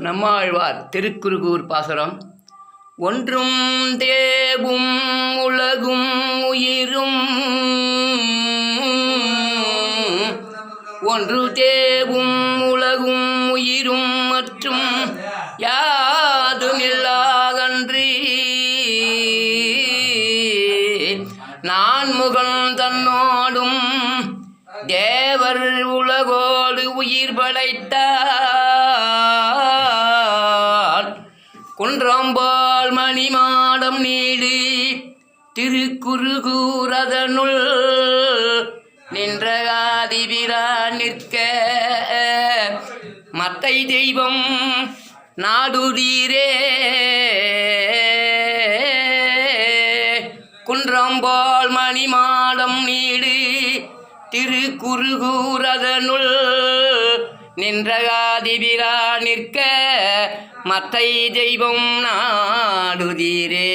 நம்மாழ்வார் திருக்குறுகூர் பாசுரம். ஒன்றும் தேவும் உலகும் உயிரும், ஒன்று தேவும் உலகும் உயிரும் மற்றும் யாதுமில்லாகன்றி, நான் முகன் தன்னோடும் தேவர் உலகோடு உயிர் படைத்தார். குன்றம்பால் மணிமாடம் நீடு திருக்குறுகூரதனுள் நின்ற ஆதிபிரான் நிற்க, மத்தை தெய்வம் நாடுதீரே. குன்றம்பால் மணிமாடம் நீடு திருக்குறுகூரதனுள் நின்ற ஆதிபிரான் நிற்க, மத்தை தெய்வம் நாடுதீரே.